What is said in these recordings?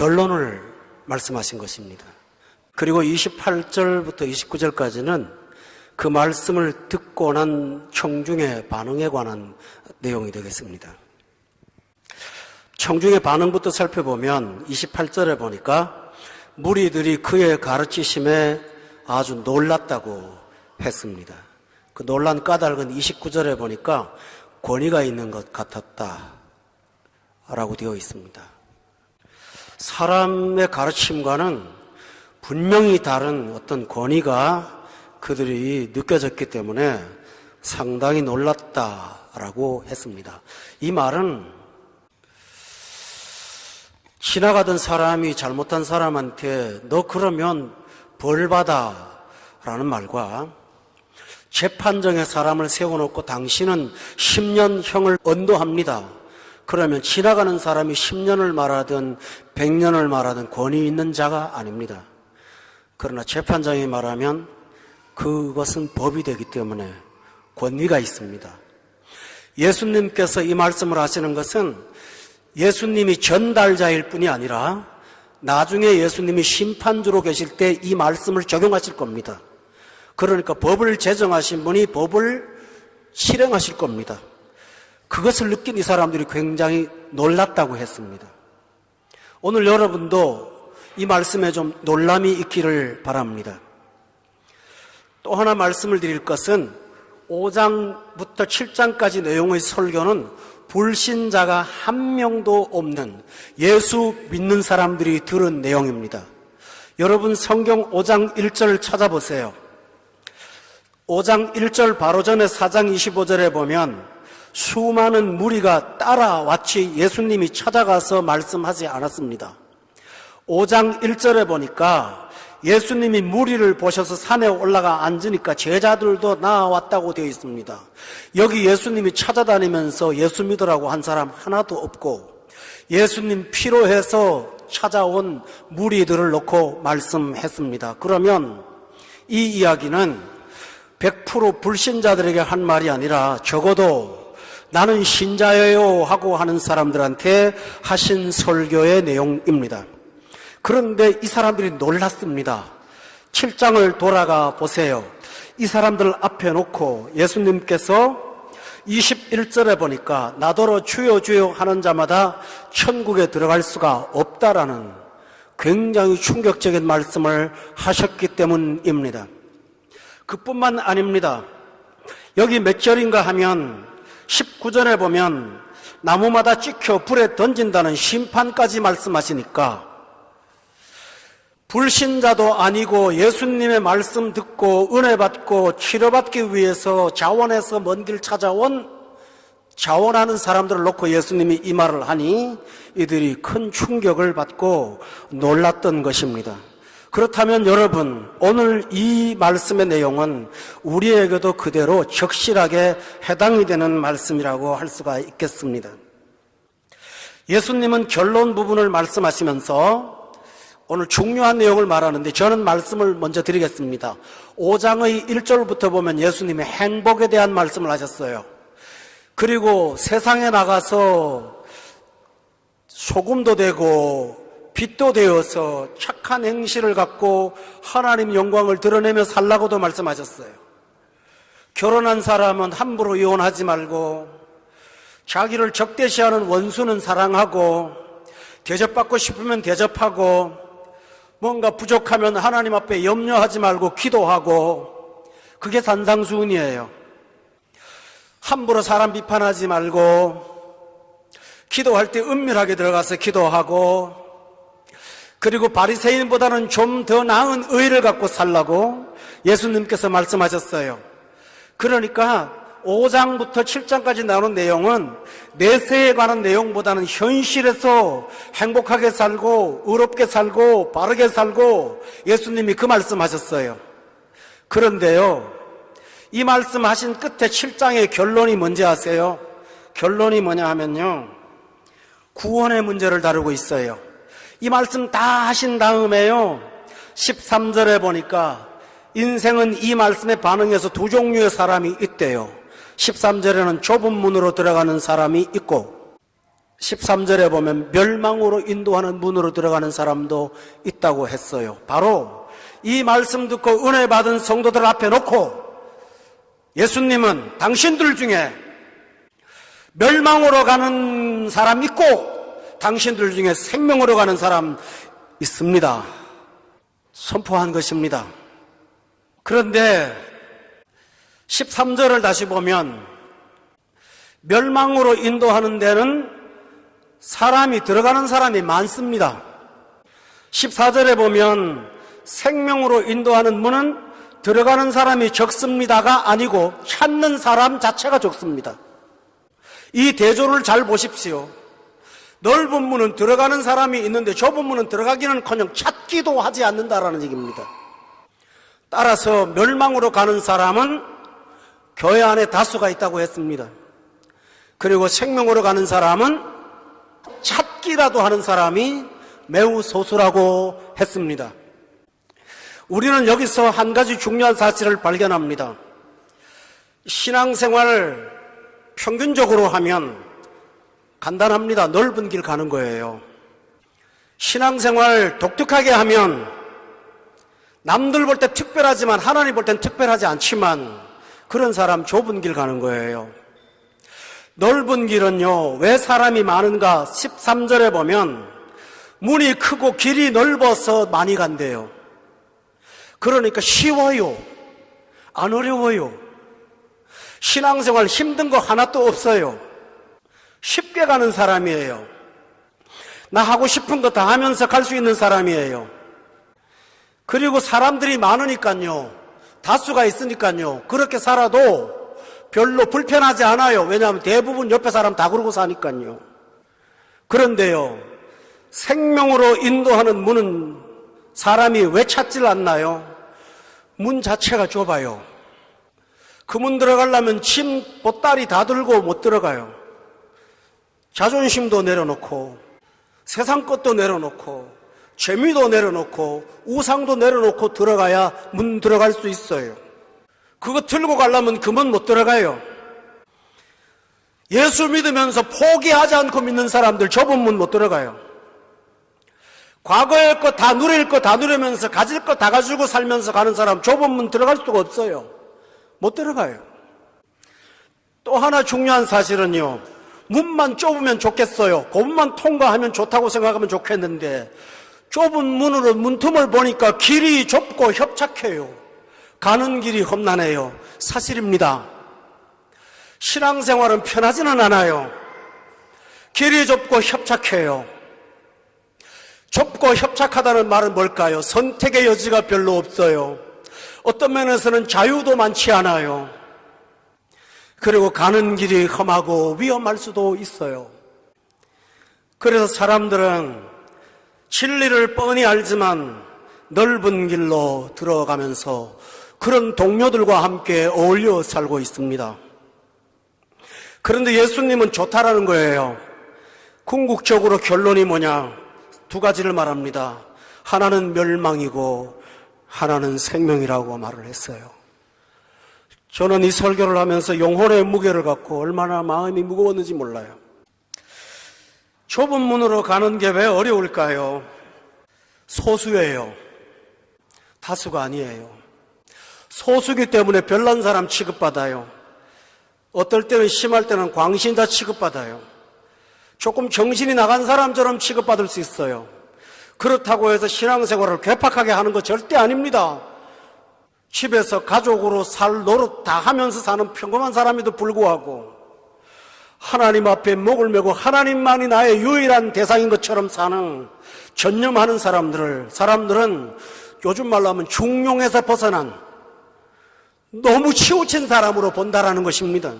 결론을 말씀하신 것입니다. 그리고 28절부터 29절까지는 그 말씀을 듣고 난 청중의 반응에 관한 내용이 되겠습니다. 청중의 반응부터 살펴보면 28절에 보니까 무리들이 그의 가르치심에 아주 놀랐다고 했습니다. 그 놀란 까닭은 29절에 보니까 권위가 있는 것 같았다 라고 되어 있습니다. 사람의 가르침과는 분명히 다른 어떤 권위가 그들이 느껴졌기 때문에 상당히 놀랐다라고 했습니다. 이 말은 지나가던 사람이 잘못한 사람한테 너 그러면 벌 받아 라는 말과 재판정에 사람을 세워놓고 당신은 10년형을 언도합니다. 그러면 지나가는 사람이 10년을 말하든 100년을 말하든 권위 있는 자가 아닙니다. 그러나 재판장이 말하면 그것은 법이 되기 때문에 권위가 있습니다. 예수님께서 이 말씀을 하시는 것은 예수님이 전달자일 뿐이 아니라 나중에 예수님이 심판주로 계실 때 이 말씀을 적용하실 겁니다. 그러니까 법을 제정하신 분이 법을 실행하실 겁니다. 그것을 느낀 이 사람들이 굉장히 놀랐다고 했습니다. 오늘 여러분도 이 말씀에 좀 놀람이 있기를 바랍니다. 또 하나 말씀을 드릴 것은 5장부터 7장까지 내용의 설교는 불신자가 한 명도 없는 예수 믿는 사람들이 들은 내용입니다. 여러분 성경 5장 1절을 찾아보세요. 5장 1절 바로 전에 4장 25절에 보면 수많은 무리가 따라왔지 예수님이 찾아가서 말씀하지 않았습니다. 5장 1절에 보니까 예수님이 무리를 보셔서 산에 올라가 앉으니까 제자들도 나왔다고 되어 있습니다. 여기 예수님이 찾아다니면서 예수 믿으라고 한 사람 하나도 없고 예수님 필요해서 찾아온 무리들을 놓고 말씀했습니다. 그러면 이 이야기는 100% 불신자들에게 한 말이 아니라 적어도 나는 신자예요 하고 하는 사람들한테 하신 설교의 내용입니다. 그런데 이 사람들이 놀랐습니다. 7장을 돌아가 보세요. 이 사람들 앞에 놓고 예수님께서 21절에 보니까 나더러 주여 주여 하는 자마다 천국에 들어갈 수가 없다라는 굉장히 충격적인 말씀을 하셨기 때문입니다. 그뿐만 아닙니다. 여기 몇 절인가 하면 19절에 보면 나무마다 찍혀 불에 던진다는 심판까지 말씀하시니까 불신자도 아니고 예수님의 말씀 듣고 은혜 받고 치료받기 위해서 자원해서 먼 길 찾아온 자원하는 사람들을 놓고 예수님이 이 말을 하니 이들이 큰 충격을 받고 놀랐던 것입니다. 그렇다면 여러분, 오늘 이 말씀의 내용은 우리에게도 그대로 적실하게 해당이 되는 말씀이라고 할 수가 있겠습니다. 예수님은 결론 부분을 말씀하시면서 오늘 중요한 내용을 말하는데 저는 말씀을 먼저 드리겠습니다. 5장의 1절부터 보면 예수님이 행복에 대한 말씀을 하셨어요. 그리고 세상에 나가서 소금도 되고 빛도 되어서 착한 행실을 갖고 하나님 영광을 드러내며 살라고도 말씀하셨어요. 결혼한 사람은 함부로 이혼하지 말고 자기를 적대시하는 원수는 사랑하고 대접받고 싶으면 대접하고 뭔가 부족하면 하나님 앞에 염려하지 말고 기도하고 그게 산상수훈이에요. 함부로 사람 비판하지 말고 기도할 때 은밀하게 들어가서 기도하고 그리고 바리새인보다는 좀 더 나은 의를 갖고 살라고 예수님께서 말씀하셨어요. 그러니까 5장부터 7장까지 나오는 내용은 내세에 관한 내용보다는 현실에서 행복하게 살고 의롭게 살고 바르게 살고 예수님이 그 말씀하셨어요. 그런데요, 이 말씀하신 끝에 7장의 결론이 뭔지 아세요? 결론이 뭐냐 하면요, 구원의 문제를 다루고 있어요. 이 말씀 다 하신 다음에요, 13절에 보니까 인생은 이 말씀에 반응해서 두 종류의 사람이 있대요. 13절에는 좁은 문으로 들어가는 사람이 있고 13절에 보면 멸망으로 인도하는 문으로 들어가는 사람도 있다고 했어요. 바로 이 말씀 듣고 은혜 받은 성도들 앞에 놓고 예수님은 당신들 중에 멸망으로 가는 사람 있고 당신들 중에 생명으로 가는 사람 있습니다. 선포한 것입니다. 그런데 13절을 다시 보면 멸망으로 인도하는 데는 사람이 들어가는 사람이 많습니다. 14절에 보면 생명으로 인도하는 문은 들어가는 사람이 적습니다가 아니고 찾는 사람 자체가 적습니다. 이 대조를 잘 보십시오. 넓은 문은 들어가는 사람이 있는데 좁은 문은 들어가기는커녕 찾기도 하지 않는다라는 얘기입니다. 따라서 멸망으로 가는 사람은 교회 안에 다수가 있다고 했습니다. 그리고 생명으로 가는 사람은 찾기라도 하는 사람이 매우 소수라고 했습니다. 우리는 여기서 한 가지 중요한 사실을 발견합니다. 신앙생활을 평균적으로 하면 간단합니다. 넓은 길 가는 거예요. 신앙생활 독특하게 하면 남들 볼 때 특별하지만 하나님 볼 땐 특별하지 않지만 그런 사람 좁은 길 가는 거예요. 넓은 길은요, 왜 사람이 많은가? 13절에 보면 문이 크고 길이 넓어서 많이 간대요. 그러니까 쉬워요. 안 어려워요. 신앙생활 힘든 거 하나도 없어요. 쉽게 가는 사람이에요. 나 하고 싶은 거 다 하면서 갈 수 있는 사람이에요. 그리고 사람들이 많으니까요, 다수가 있으니까요, 그렇게 살아도 별로 불편하지 않아요. 왜냐하면 대부분 옆에 사람 다 그러고 사니까요. 그런데요, 생명으로 인도하는 문은 사람이 왜 찾질 않나요? 문 자체가 좁아요. 그 문 들어가려면 짐 보따리 다 들고 못 들어가요. 자존심도 내려놓고 세상 것도 내려놓고 재미도 내려놓고 우상도 내려놓고 들어가야 문 들어갈 수 있어요. 그거 들고 가려면 그 문 못 들어가요. 예수 믿으면서 포기하지 않고 믿는 사람들 좁은 문 못 들어가요. 과거의 것 다 누릴 것 다 누리면서 가질 것 다 가지고 살면서 가는 사람 좁은 문 들어갈 수가 없어요. 못 들어가요. 또 하나 중요한 사실은요, 문만 좁으면 좋겠어요. 그 문만 통과하면 좋다고 생각하면 좋겠는데 좁은 문으로 문틈을 보니까 길이 좁고 협착해요. 가는 길이 험난해요. 사실입니다. 신앙생활은 편하지는 않아요. 길이 좁고 협착해요. 좁고 협착하다는 말은 뭘까요? 선택의 여지가 별로 없어요. 어떤 면에서는 자유도 많지 않아요. 그리고 가는 길이 험하고 위험할 수도 있어요. 그래서 사람들은 진리를 뻔히 알지만 넓은 길로 들어가면서 그런 동료들과 함께 어울려 살고 있습니다. 그런데 예수님은 좋다라는 거예요. 궁극적으로 결론이 뭐냐? 두 가지를 말합니다. 하나는 멸망이고 하나는 생명이라고 말을 했어요. 저는 이 설교를 하면서 영혼의 무게를 갖고 얼마나 마음이 무거웠는지 몰라요. 좁은 문으로 가는 게 왜 어려울까요? 소수예요. 다수가 아니에요. 소수기 때문에 별난 사람 취급받아요. 어떨 때는 심할 때는 광신자 취급받아요. 조금 정신이 나간 사람처럼 취급받을 수 있어요. 그렇다고 해서 신앙생활을 괴팍하게 하는 거 절대 아닙니다. 집에서 가족으로 살 노릇 다 하면서 사는 평범한 사람에도 불구하고 하나님 앞에 목을 메고 하나님만이 나의 유일한 대상인 것처럼 사는 전념하는 사람들은 요즘 말로 하면 중용에서 벗어난 너무 치우친 사람으로 본다라는 것입니다.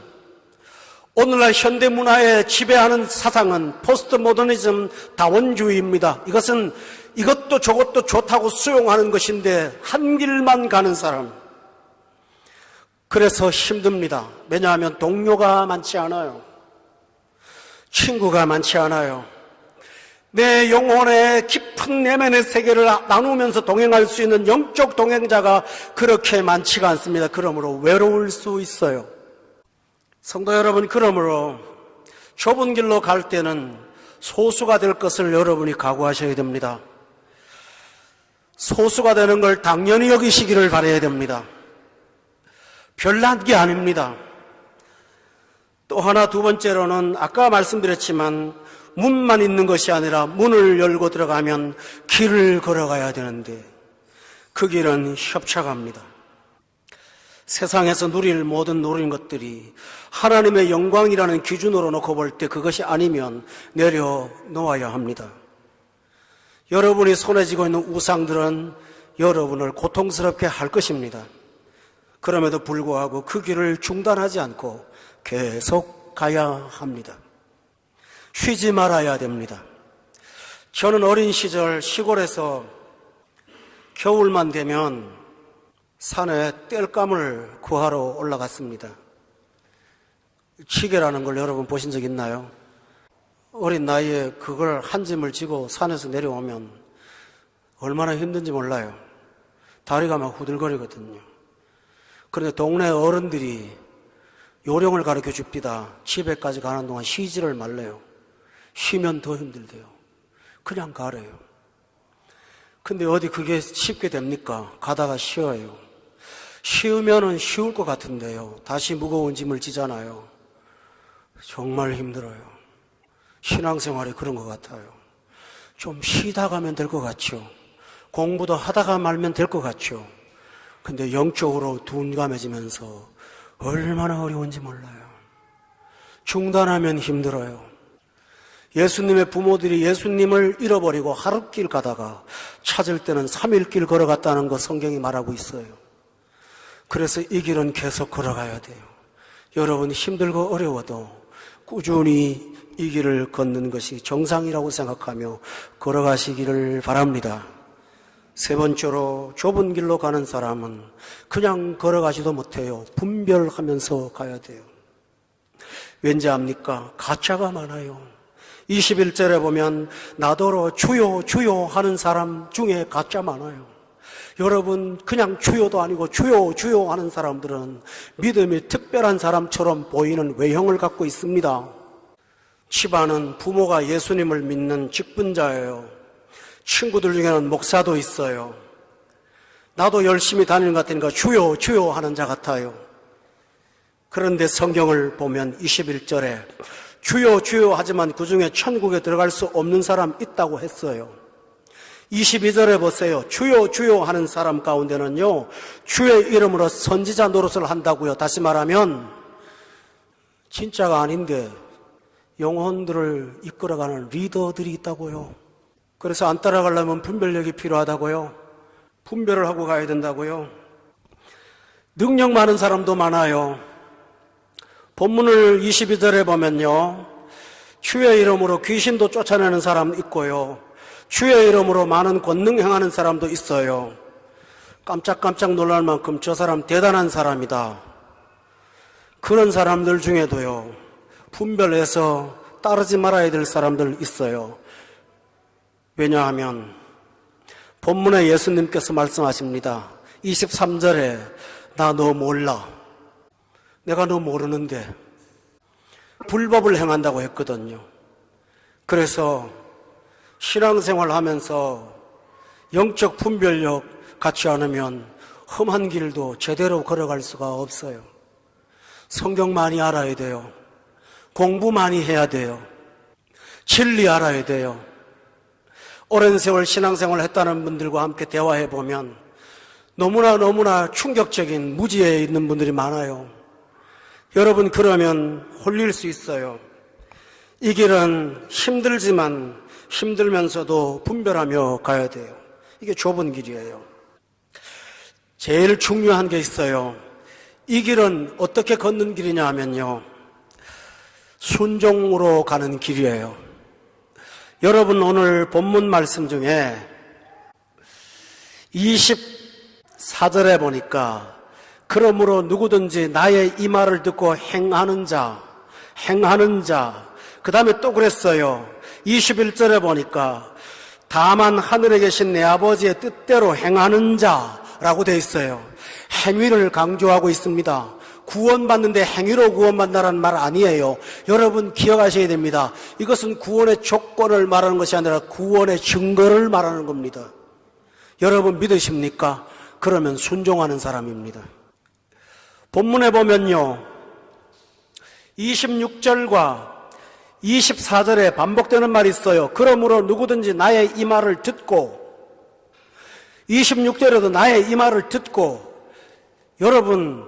오늘날 현대문화에 지배하는 사상은 포스트 모더니즘 다원주의입니다. 이것은 이것도 저것도 좋다고 수용하는 것인데 한 길만 가는 사람. 그래서 힘듭니다. 왜냐하면 동료가 많지 않아요. 친구가 많지 않아요. 내 영혼의 깊은 내면의 세계를 나누면서 동행할 수 있는 영적 동행자가 그렇게 많지가 않습니다. 그러므로 외로울 수 있어요. 성도 여러분, 그러므로 좁은 길로 갈 때는 소수가 될 것을 여러분이 각오하셔야 됩니다. 소수가 되는 걸 당연히 여기시기를 바라야 됩니다. 별난 게 아닙니다. 또 하나, 두 번째로는 아까 말씀드렸지만 문만 있는 것이 아니라 문을 열고 들어가면 길을 걸어가야 되는데 그 길은 협착합니다. 세상에서 누릴 모든 누린 것들이 하나님의 영광이라는 기준으로 놓고 볼 때 그것이 아니면 내려놓아야 합니다. 여러분이 손에 쥐고 있는 우상들은 여러분을 고통스럽게 할 것입니다. 그럼에도 불구하고 그 길을 중단하지 않고 계속 가야 합니다. 쉬지 말아야 됩니다. 저는 어린 시절 시골에서 겨울만 되면 산에 땔감을 구하러 올라갔습니다. 치개라는 걸 여러분 보신 적 있나요? 어린 나이에 그걸 한 짐을 지고 산에서 내려오면 얼마나 힘든지 몰라요. 다리가 막 후들거리거든요. 그런데 동네 어른들이 요령을 가르쳐 줍니다. 집에까지 가는 동안 쉬지를 말래요. 쉬면 더 힘들대요. 그냥 가래요. 근데 어디 그게 쉽게 됩니까? 가다가 쉬어요. 쉬우면은 쉬울 것 같은데요. 다시 무거운 짐을 지잖아요. 정말 힘들어요. 신앙생활이 그런 것 같아요. 좀 쉬다 가면 될 것 같죠. 공부도 하다가 말면 될 것 같죠. 근데 영적으로 둔감해지면서 얼마나 어려운지 몰라요. 중단하면 힘들어요. 예수님의 부모들이 예수님을 잃어버리고 하룻길 가다가 찾을 때는 3일길 걸어갔다는 거 성경이 말하고 있어요. 그래서 이 길은 계속 걸어가야 돼요. 여러분 힘들고 어려워도 꾸준히 이 길을 걷는 것이 정상이라고 생각하며 걸어가시기를 바랍니다. 세 번째로 좁은 길로 가는 사람은 그냥 걸어가지도 못해요. 분별하면서 가야 돼요. 왠지 압니까? 가짜가 많아요. 21절에 보면 나더러 주여 주여 하는 사람 중에 가짜 많아요. 여러분 그냥 주여도 아니고 주여 주여 하는 사람들은 믿음이 특별한 사람처럼 보이는 외형을 갖고 있습니다. 집안은 부모가 예수님을 믿는 직분자예요. 친구들 중에는 목사도 있어요. 나도 열심히 다니는 것 같으니까 주여 주여 하는 자 같아요. 그런데 성경을 보면 21절에 주여 주여 하지만 그 중에 천국에 들어갈 수 없는 사람 있다고 했어요. 22절에 보세요. 주여 주여 하는 사람 가운데는요, 주의 이름으로 선지자 노릇을 한다고요. 다시 말하면 진짜가 아닌데 영혼들을 이끌어가는 리더들이 있다고요. 그래서 안 따라가려면 분별력이 필요하다고요. 분별을 하고 가야 된다고요. 능력 많은 사람도 많아요. 본문을 22절에 보면요, 주의 이름으로 귀신도 쫓아내는 사람 있고요, 주의 이름으로 많은 권능 행하는 사람도 있어요. 깜짝깜짝 놀랄 만큼 저 사람 대단한 사람이다. 그런 사람들 중에도요, 분별해서 따르지 말아야 될 사람들 있어요. 왜냐하면 본문에 예수님께서 말씀하십니다. 23절에 나 너 몰라. 내가 너 모르는데. 불법을 행한다고 했거든요. 그래서 신앙생활 하면서 영적 분별력 갖지 않으면 험한 길도 제대로 걸어갈 수가 없어요. 성경 많이 알아야 돼요. 공부 많이 해야 돼요. 진리 알아야 돼요. 오랜 세월 신앙생활 했다는 분들과 함께 대화해 보면 너무나 충격적인 무지에 있는 분들이 많아요. 여러분 그러면 홀릴 수 있어요. 이 길은 힘들지만 힘들면서도 분별하며 가야 돼요. 이게 좁은 길이에요. 제일 중요한 게 있어요. 이 길은 어떻게 걷는 길이냐 하면요, 순종으로 가는 길이에요. 여러분 오늘 본문 말씀 중에 24절에 보니까 그러므로 누구든지 나의 이 말을 듣고 행하는 자, 그 다음에 또 그랬어요. 21절에 보니까 다만 하늘에 계신 내 아버지의 뜻대로 행하는 자라고 되어 있어요. 행위를 강조하고 있습니다. 구원받는데 행위로 구원받는다는 말 아니에요. 여러분 기억하셔야 됩니다. 이것은 구원의 조건을 말하는 것이 아니라 구원의 증거를 말하는 겁니다. 여러분 믿으십니까? 그러면 순종하는 사람입니다. 본문에 보면요, 26절과 24절에 반복되는 말이 있어요. 그러므로 누구든지 나의 이 말을 듣고, 26절에도 나의 이 말을 듣고, 여러분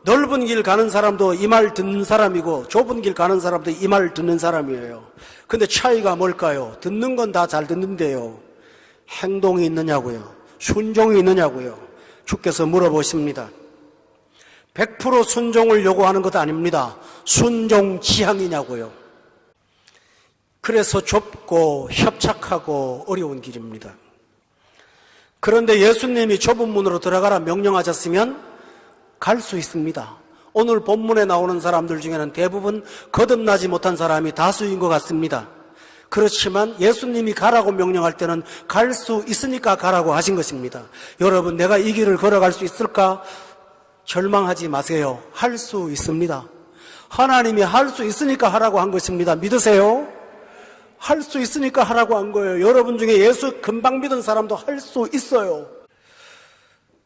넓은 길 가는 사람도 이 말 듣는 사람이고 좁은 길 가는 사람도 이 말 듣는 사람이에요. 근데 차이가 뭘까요? 듣는 건 다 잘 듣는데요, 행동이 있느냐고요? 순종이 있느냐고요? 주께서 물어보십니다. 100% 순종을 요구하는 것 아닙니다. 순종 지향이냐고요? 그래서 좁고 협착하고 어려운 길입니다. 그런데 예수님이 좁은 문으로 들어가라 명령하셨으면 갈 수 있습니다. 오늘 본문에 나오는 사람들 중에는 대부분 거듭나지 못한 사람이 다수인 것 같습니다. 그렇지만 예수님이 가라고 명령할 때는 갈 수 있으니까 가라고 하신 것입니다. 여러분, 내가 이 길을 걸어갈 수 있을까? 절망하지 마세요. 할 수 있습니다. 하나님이 할 수 있으니까 하라고 한 것입니다. 믿으세요? 할 수 있으니까 하라고 한 거예요. 여러분 중에 예수 금방 믿은 사람도 할 수 있어요.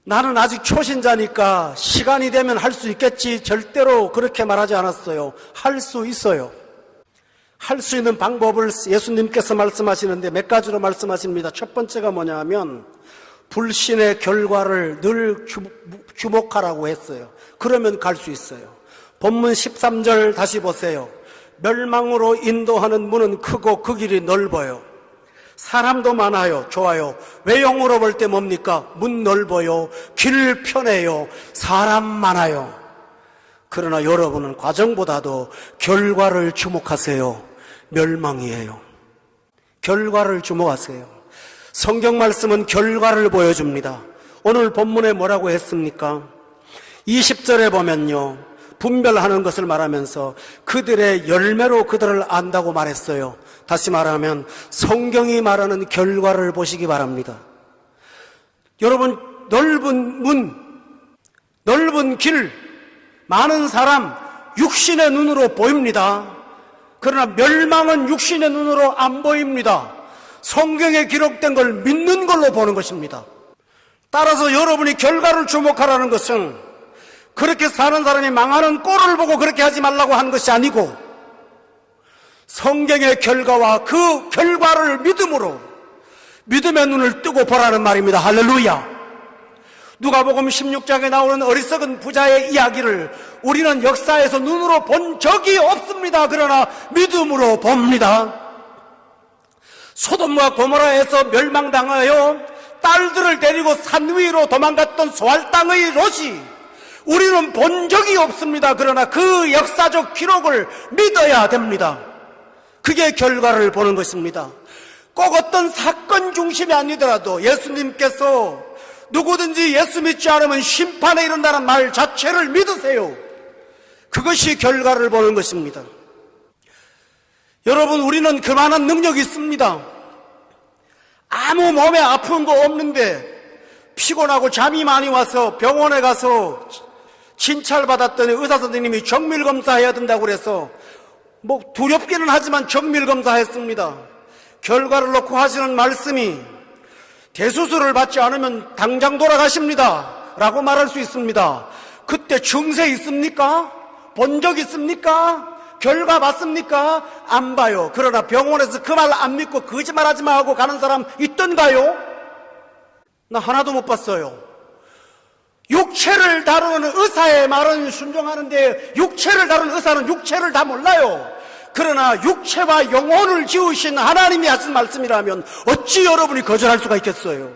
나는 아직 초신자니까 시간이 되면 할 수 있겠지, 절대로 그렇게 말하지 않았어요. 할 수 있어요. 할 수 있는 방법을 예수님께서 말씀하시는데 몇 가지로 말씀하십니다. 첫 번째가 뭐냐 하면 불신의 결과를 늘 주목하라고 했어요. 그러면 갈 수 있어요. 본문 13절 다시 보세요. 멸망으로 인도하는 문은 크고 그 길이 넓어요. 사람도 많아요. 좋아요. 외형으로 볼 때 뭡니까? 문 넓어요. 길 편해요. 사람 많아요. 그러나 여러분은 과정보다도 결과를 주목하세요. 멸망이에요. 결과를 주목하세요. 성경 말씀은 결과를 보여줍니다. 오늘 본문에 뭐라고 했습니까? 20절에 보면요, 분별하는 것을 말하면서 그들의 열매로 그들을 안다고 말했어요. 다시 말하면 성경이 말하는 결과를 보시기 바랍니다. 여러분, 넓은 문, 넓은 길, 많은 사람, 육신의 눈으로 보입니다. 그러나 멸망은 육신의 눈으로 안 보입니다. 성경에 기록된 걸 믿는 걸로 보는 것입니다. 따라서 여러분이 결과를 주목하라는 것은 그렇게 사는 사람이 망하는 꼴을 보고 그렇게 하지 말라고 하는 것이 아니고, 성경의 결과와 그 결과를 믿음으로, 믿음의 눈을 뜨고 보라는 말입니다. 할렐루야. 누가복음 16장에 나오는 어리석은 부자의 이야기를 우리는 역사에서 눈으로 본 적이 없습니다. 그러나 믿음으로 봅니다. 소돔과 고모라에서 멸망당하여 딸들을 데리고 산 위로 도망갔던 소알당의 롯이 우리는 본 적이 없습니다. 그러나 그 역사적 기록을 믿어야 됩니다. 그게 결과를 보는 것입니다. 꼭 어떤 사건 중심이 아니더라도 예수님께서 누구든지 예수 믿지 않으면 심판에 이른다는 말 자체를 믿으세요. 그것이 결과를 보는 것입니다. 여러분, 우리는 그만한 능력이 있습니다. 아무 몸에 아픈 거 없는데 피곤하고 잠이 많이 와서 병원에 가서 진찰받았더니 의사 선생님이 정밀검사해야 된다고 그래서 두렵기는 하지만 정밀검사했습니다. 결과를 놓고 하시는 말씀이 대수술을 받지 않으면 당장 돌아가십니다 라고 말할 수 있습니다. 그때 증세 있습니까? 본 적 있습니까? 결과 봤습니까? 안 봐요. 그러나 병원에서 그 말 안 믿고 거짓말하지 마 하고 가는 사람 있던가요? 나 하나도 못 봤어요. 육체를 다루는 의사의 말은 순종하는데 육체를 다루는 의사는 육체를 다 몰라요. 그러나 육체와 영혼을 지으신 하나님이 하신 말씀이라면 어찌 여러분이 거절할 수가 있겠어요?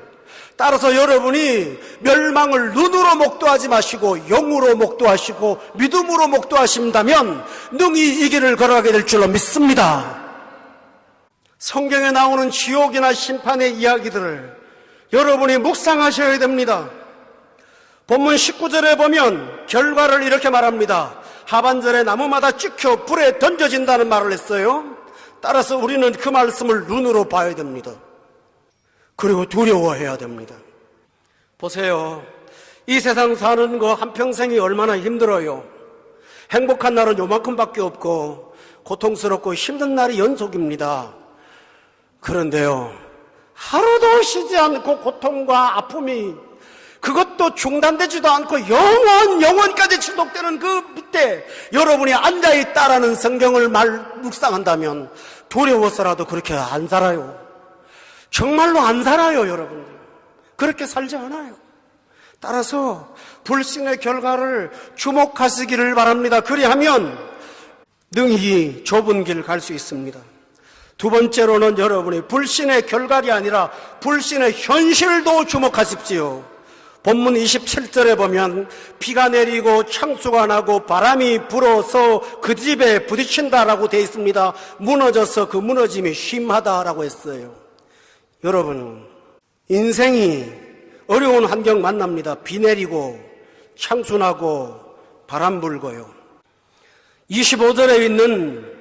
따라서 여러분이 멸망을 눈으로 목도하지 마시고 영으로 목도하시고 믿음으로 목도하신다면 능히 이 길을 걸어가게 될 줄로 믿습니다. 성경에 나오는 지옥이나 심판의 이야기들을 여러분이 묵상하셔야 됩니다. 본문 19절에 보면 결과를 이렇게 말합니다. 하반절에 나무마다 찍혀 불에 던져진다는 말을 했어요. 따라서 우리는 그 말씀을 눈으로 봐야 됩니다. 그리고 두려워해야 됩니다. 보세요. 이 세상 사는 거 한평생이 얼마나 힘들어요. 행복한 날은 요만큼밖에 없고 고통스럽고 힘든 날이 연속입니다. 그런데요, 하루도 쉬지 않고 고통과 아픔이 그것도 중단되지도 않고 영원까지 지속되는 그 밑에 여러분이 앉아있다라는 성경을 묵상한다면 두려워서라도 그렇게 안 살아요. 정말로 안 살아요, 여러분들. 그렇게 살지 않아요. 따라서 불신의 결과를 주목하시기를 바랍니다. 그리하면 능히 좁은 길 갈 수 있습니다. 두 번째로는 여러분이 불신의 결과가 아니라 불신의 현실도 주목하십시오. 본문 27절에 보면 비가 내리고 창수가 나고 바람이 불어서 그 집에 부딪힌다라고 되어 있습니다. 무너져서 그 무너짐이 심하다라고 했어요. 여러분, 인생이 어려운 환경 만납니다. 비 내리고 창수 나고 바람 불고요. 25절에 있는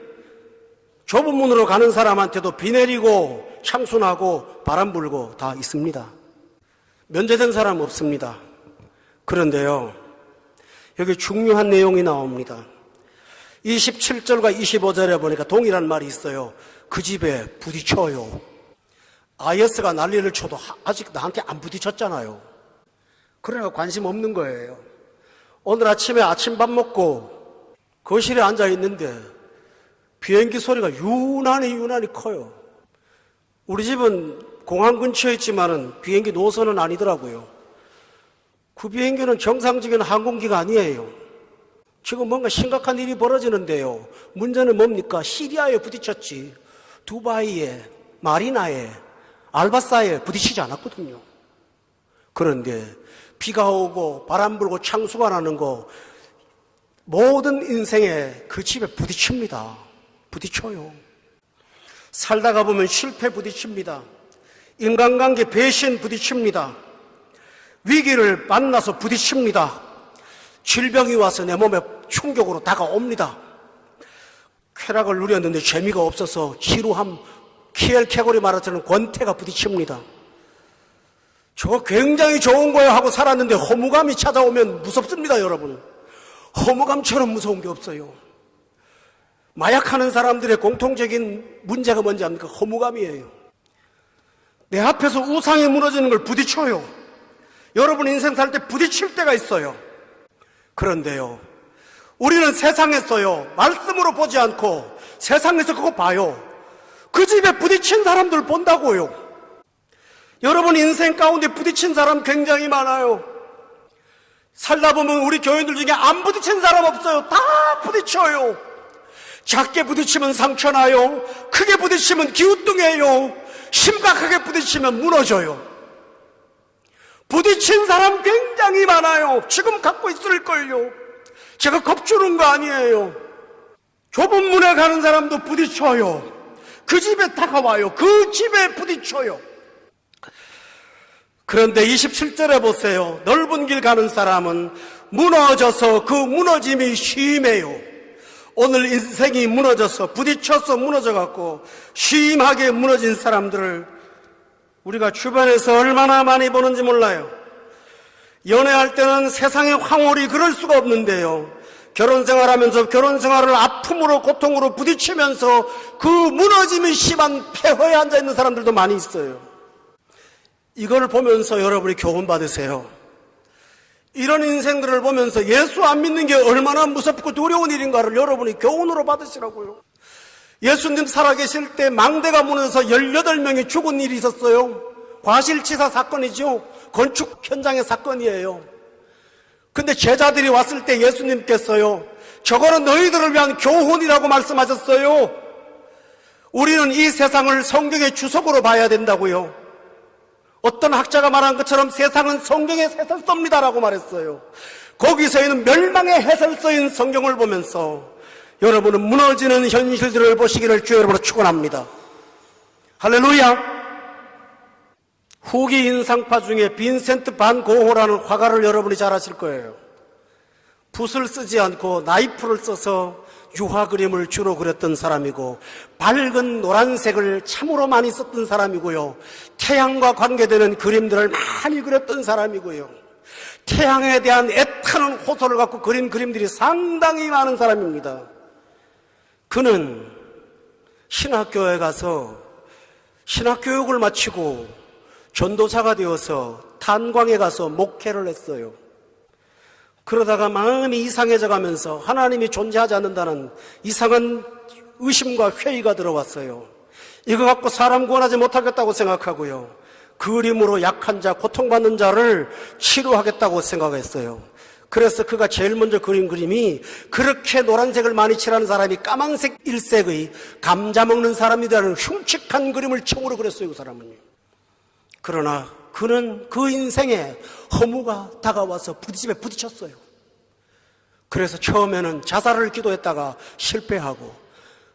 좁은 문으로 가는 사람한테도 비 내리고 창수 나고 바람 불고 다 있습니다. 면제된 사람 없습니다. 그런데요, 여기 중요한 내용이 나옵니다. 27절과 25절에 보니까 동일한 말이 있어요. 그 집에 부딪혀요. IS가 난리를 쳐도 아직 나한테 안 부딪혔잖아요. 그러니까 관심 없는 거예요. 오늘 아침에 아침밥 먹고 거실에 앉아 있는데 비행기 소리가 유난히 커요. 우리 집은 공항 근처에 있지만은 비행기 노선은 아니더라고요. 그 비행기는 정상적인 항공기가 아니에요. 지금 뭔가 심각한 일이 벌어지는데요. 문제는 뭡니까? 시리아에 부딪혔지 두바이에, 마리나에, 알바사에 부딪히지 않았거든요. 그런데 비가 오고 바람 불고 창수가 나는 거 모든 인생에 그 집에 부딪힙니다. 부딪혀요. 살다가 보면 실패 부딪힙니다. 인간관계 배신 부딪힙니다. 위기를 만나서 부딪힙니다. 질병이 와서 내 몸에 충격으로 다가옵니다. 쾌락을 누렸는데 재미가 없어서 지루함, 키엘케고리 말하자면 권태가 부딪힙니다. 저거 굉장히 좋은 거예요 하고 살았는데 허무감이 찾아오면 무섭습니다, 여러분. 허무감처럼 무서운 게 없어요. 마약하는 사람들의 공통적인 문제가 뭔지 압니까? 허무감이에요. 내 앞에서 우상이 무너지는 걸 부딪혀요. 여러분 인생 살 때 부딪힐 때가 있어요. 그런데요, 우리는 세상에서요, 말씀으로 보지 않고 세상에서 그거 봐요. 그 집에 부딪힌 사람들 본다고요. 여러분 인생 가운데 부딪힌 사람 굉장히 많아요. 살다 보면 우리 교인들 중에 안 부딪힌 사람 없어요. 다 부딪혀요. 작게 부딪히면 상처나요. 크게 부딪히면 기우뚱해요. 심각하게 부딪히면 무너져요. 부딪힌 사람 굉장히 많아요. 지금 갖고 있을걸요. 제가 겁주는 거 아니에요. 좁은 문에 가는 사람도 부딪혀요. 그 집에 다가와요. 그 집에 부딪혀요. 그런데 27절에 보세요. 넓은 길 가는 사람은 무너져서 그 무너짐이 심해요. 오늘 인생이 무너져서 부딪혀서 무너져갖고 심하게 무너진 사람들을 우리가 주변에서 얼마나 많이 보는지 몰라요. 연애할 때는 세상의 황홀이 그럴 수가 없는데요. 결혼생활하면서 결혼생활을 아픔으로 고통으로 부딪히면서 그 무너짐이 심한 폐허에 앉아있는 사람들도 많이 있어요. 이걸 보면서 여러분이 교훈 받으세요. 이런 인생들을 보면서 예수 안 믿는 게 얼마나 무섭고 두려운 일인가를 여러분이 교훈으로 받으시라고요. 예수님 살아계실 때 망대가 무너져서 18명이 죽은 일이 있었어요. 과실치사 사건이죠. 건축 현장의 사건이에요. 근데 제자들이 왔을 때 예수님께서요, 저거는 너희들을 위한 교훈이라고 말씀하셨어요. 우리는 이 세상을 성경의 주석으로 봐야 된다고요. 어떤 학자가 말한 것처럼 세상은 성경의 해설서입니다라고 말했어요. 거기서 있는 멸망의 해설서인 성경을 보면서 여러분은 무너지는 현실들을 보시기를 주의 이름으로 축원합니다. 할렐루야. 후기 인상파 중에 빈센트 반 고호라는 화가를 여러분이 잘 아실 거예요. 붓을 쓰지 않고 나이프를 써서 유화 그림을 주로 그렸던 사람이고, 밝은 노란색을 참으로 많이 썼던 사람이고요, 태양과 관계되는 그림들을 많이 그렸던 사람이고요, 태양에 대한 애타는 호소를 갖고 그린 그림들이 상당히 많은 사람입니다. 그는 신학교에 가서 신학교육을 마치고 전도사가 되어서 탄광에 가서 목회를 했어요. 그러다가 마음이 이상해져 가면서 하나님이 존재하지 않는다는 이상한 의심과 회의가 들어왔어요. 이거 갖고 사람 구원하지 못하겠다고 생각하고요. 그림으로 약한 자, 고통받는 자를 치료하겠다고 생각했어요. 그래서 그가 제일 먼저 그린 그림이 그렇게 노란색을 많이 칠하는 사람이 까만색 일색의 감자 먹는 사람이라는 흉측한 그림을 처음으로 그렸어요, 그 사람은요. 그러나 그는 그 인생에 허무가 다가와서 부딪집에 부딪혔어요. 그래서 처음에는 자살을 기도했다가 실패하고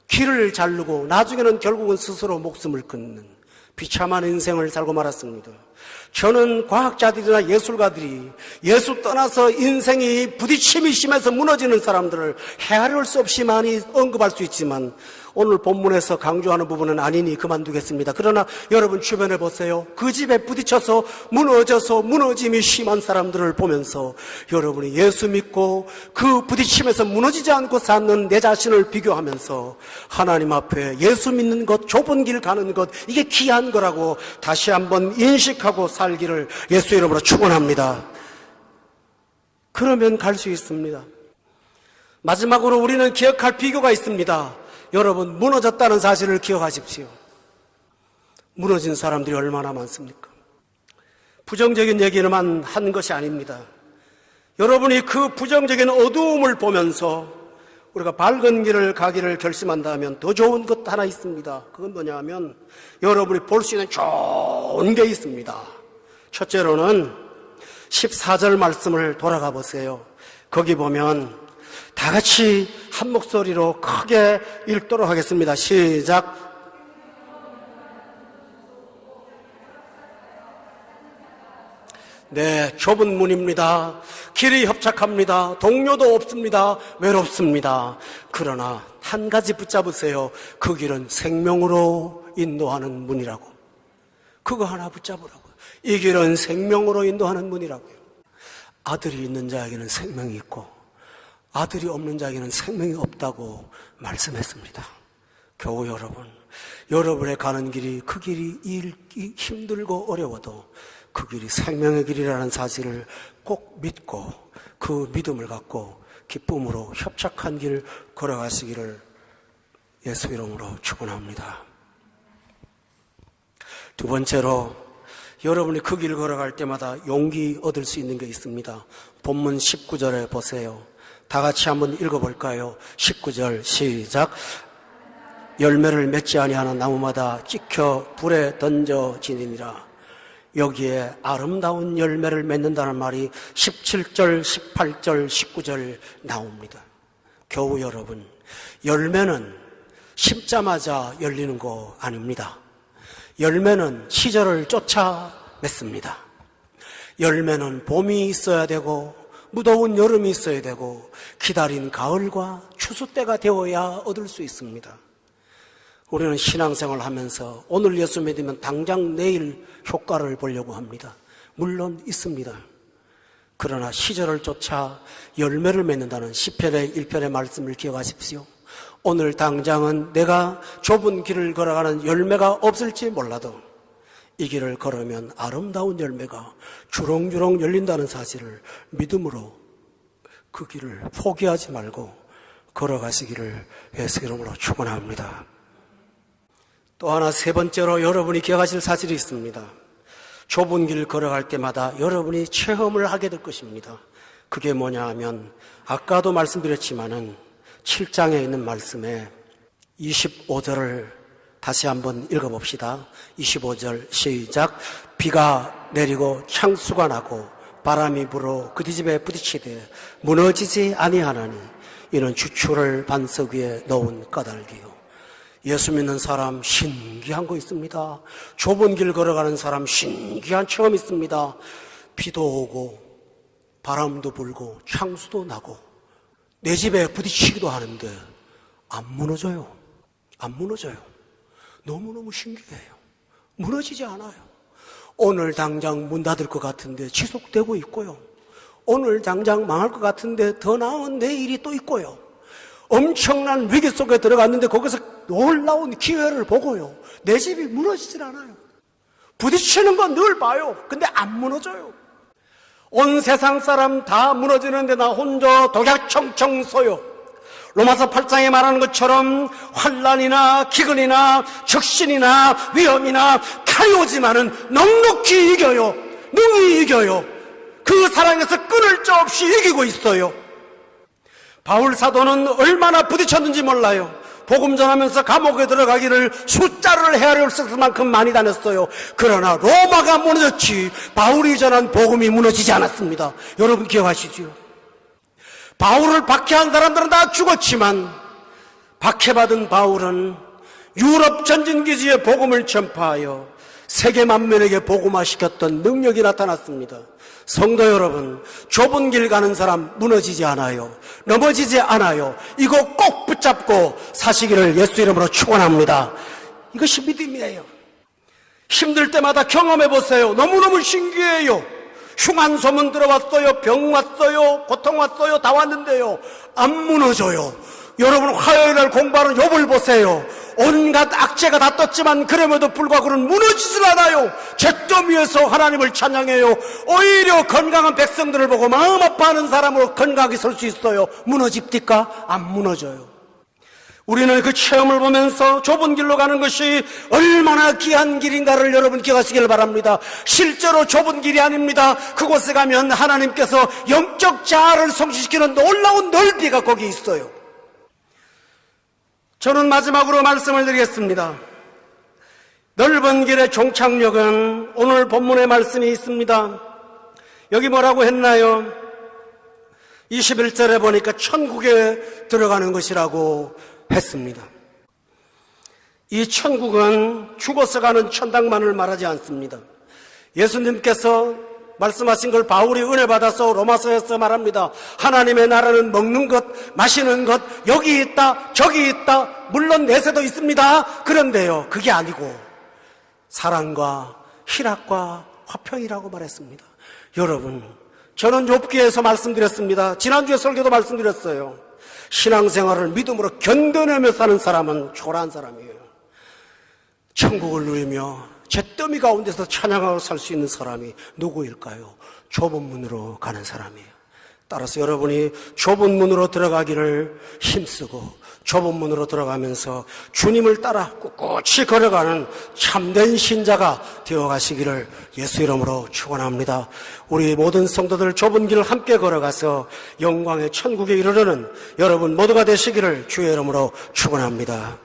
길을 자르고 나중에는 결국은 스스로 목숨을 끊는 비참한 인생을 살고 말았습니다. 저는 과학자들이나 예술가들이 예수 떠나서 인생이 부딪힘이 심해서 무너지는 사람들을 헤아릴 수 없이 많이 언급할 수 있지만 오늘 본문에서 강조하는 부분은 아니니 그만두겠습니다. 그러나 여러분 주변에 보세요. 그 집에 부딪혀서 무너져서 무너짐이 심한 사람들을 보면서 여러분이 예수 믿고 그 부딪힘에서 무너지지 않고 사는 내 자신을 비교하면서 하나님 앞에 예수 믿는 것, 좁은 길 가는 것, 이게 귀한 거라고 다시 한번 인식하고 살기를 예수 이름으로 축원합니다. 그러면 갈 수 있습니다. 마지막으로 우리는 기억할 비교가 있습니다. 여러분, 무너졌다는 사실을 기억하십시오. 무너진 사람들이 얼마나 많습니까? 부정적인 얘기만 한 것이 아닙니다. 여러분이 그 부정적인 어두움을 보면서 우리가 밝은 길을 가기를 결심한다면 더 좋은 것 하나 있습니다. 그건 뭐냐 하면 여러분이 볼 수 있는 좋은 게 있습니다. 첫째로는 14절 말씀을 돌아가 보세요. 거기 보면 다 같이 한 목소리로 크게 읽도록 하겠습니다. 시작. 네, 좁은 문입니다. 길이 협착합니다. 동료도 없습니다. 외롭습니다. 그러나 한 가지 붙잡으세요. 그 길은 생명으로 인도하는 문이라고. 그거 하나 붙잡으라고요. 이 길은 생명으로 인도하는 문이라고요. 아들이 있는 자에게는 생명이 있고 아들이 없는 자에게는 생명이 없다고 말씀했습니다. 교우 여러분, 여러분의 가는 길이 그 길이 읽기 힘들고 어려워도 그 길이 생명의 길이라는 사실을 꼭 믿고 그 믿음을 갖고 기쁨으로 협착한 길 걸어가시기를 예수 이름으로 축원합니다. 두 번째로 여러분이 그 길 걸어갈 때마다 용기 얻을 수 있는 게 있습니다. 본문 19절에 보세요. 다 같이 한번 읽어볼까요? 19절 시작. 열매를 맺지 아니하는 나무마다 찍혀 불에 던져지니라. 여기에 아름다운 열매를 맺는다는 말이 17절, 18절, 19절 나옵니다. 교우 여러분, 열매는 심자마자 열리는 거 아닙니다. 열매는 시절을 쫓아 맺습니다. 열매는 봄이 있어야 되고 무더운 여름이 있어야 되고 기다린 가을과 추수 때가 되어야 얻을 수 있습니다. 우리는 신앙생활을 하면서 오늘 예수 믿으면 당장 내일 효과를 보려고 합니다. 물론 있습니다. 그러나 시절을 쫓아 열매를 맺는다는 시편의 1편의 말씀을 기억하십시오. 오늘 당장은 내가 좁은 길을 걸어가는 열매가 없을지 몰라도 이 길을 걸으면 아름다운 열매가 주렁주렁 열린다는 사실을 믿음으로 그 길을 포기하지 말고 걸어가시기를 예수 이름으로 축원합니다. 또 하나 세 번째로 여러분이 기억하실 사실이 있습니다. 좁은 길 걸어갈 때마다 여러분이 체험을 하게 될 것입니다. 그게 뭐냐 하면 아까도 말씀드렸지만은 7장에 있는 말씀에 25절을 다시 한번 읽어봅시다. 25절 시작. 비가 내리고 창수가 나고 바람이 불어 그 뒤집에 부딪히되 무너지지 아니하나니 이는 주추를 반석 위에 놓은 까닭이요. 예수 믿는 사람 신기한 거 있습니다. 좁은 길 걸어가는 사람 신기한 체험이 있습니다. 비도 오고 바람도 불고 창수도 나고 내 집에 부딪히기도 하는데 안 무너져요. 안 무너져요. 너무너무 신기해요. 무너지지 않아요. 오늘 당장 문 닫을 것 같은데 지속되고 있고요. 오늘 당장 망할 것 같은데 더 나은 내일이 또 있고요. 엄청난 위기 속에 들어갔는데 거기서 놀라운 기회를 보고요. 내 집이 무너지질 않아요. 부딪히는 건 늘 봐요. 근데 안 무너져요. 온 세상 사람 다 무너지는데 나 혼자 독약청청 서요. 로마서 8장에 말하는 것처럼 환난이나 기근이나 적신이나 위험이나 칼이 오지만은 넉넉히 이겨요. 능히 이겨요. 그 사랑에서 끊을 자 없이 이기고 있어요. 바울 사도는 얼마나 부딪혔는지 몰라요. 복음 전하면서 감옥에 들어가기를 숫자를 헤아릴 수 없을 만큼 많이 다녔어요. 그러나 로마가 무너졌지 바울이 전한 복음이 무너지지 않았습니다. 여러분 기억하시죠? 바울을 박해한 사람들은 다 죽었지만 박해받은 바울은 유럽 전진기지에 복음을 전파하여 세계 만민에게 복음화시켰던 능력이 나타났습니다. 성도 여러분, 좁은 길 가는 사람 무너지지 않아요. 넘어지지 않아요. 이거 꼭 붙잡고 사시기를 예수 이름으로 축원합니다. 이것이 믿음이에요. 힘들 때마다 경험해 보세요. 너무너무 신기해요. 흉한 소문 들어왔어요. 병 왔어요. 고통 왔어요. 다 왔는데요. 안 무너져요. 여러분 화요일날 공부하는 욥을 보세요. 온갖 악재가 다 떴지만 그럼에도 불구하고 그는 무너지질 않아요. 잿더미 위에서 하나님을 찬양해요. 오히려 건강한 백성들을 보고 마음 아파하는 사람으로 건강하게 설 수 있어요. 무너집니까? 안 무너져요. 우리는 그 체험을 보면서 좁은 길로 가는 것이 얼마나 귀한 길인가를 여러분 기억하시길 바랍니다. 실제로 좁은 길이 아닙니다. 그곳에 가면 하나님께서 영적 자아를 성취시키는 놀라운 넓이가 거기 있어요. 저는 마지막으로 말씀을 드리겠습니다. 넓은 길의 종착역은 오늘 본문의 말씀이 있습니다. 여기 뭐라고 했나요? 21절에 보니까 천국에 들어가는 것이라고 했습니다. 이 천국은 죽어서 가는 천당만을 말하지 않습니다. 예수님께서 말씀하신 걸 바울이 은혜 받아서 로마서에서 말합니다. 하나님의 나라는 먹는 것, 마시는 것, 여기 있다, 저기 있다, 물론 내세도 있습니다. 그런데요, 그게 아니고 사랑과 희락과 화평이라고 말했습니다. 여러분, 저는 욥기에서 말씀드렸습니다. 지난주에 설교도 말씀드렸어요. 신앙생활을 믿음으로 견뎌내며 사는 사람은 초라한 사람이에요. 천국을 누리며 잿더미 가운데서 찬양하고 살 수 있는 사람이 누구일까요? 좁은 문으로 가는 사람이에요. 따라서 여러분이 좁은 문으로 들어가기를 힘쓰고 좁은 문으로 들어가면서 주님을 따라 꿋꿋이 걸어가는 참된 신자가 되어가시기를 예수 이름으로 축원합니다. 우리 모든 성도들 좁은 길을 함께 걸어가서 영광의 천국에 이르르는 여러분 모두가 되시기를 주의 이름으로 축원합니다.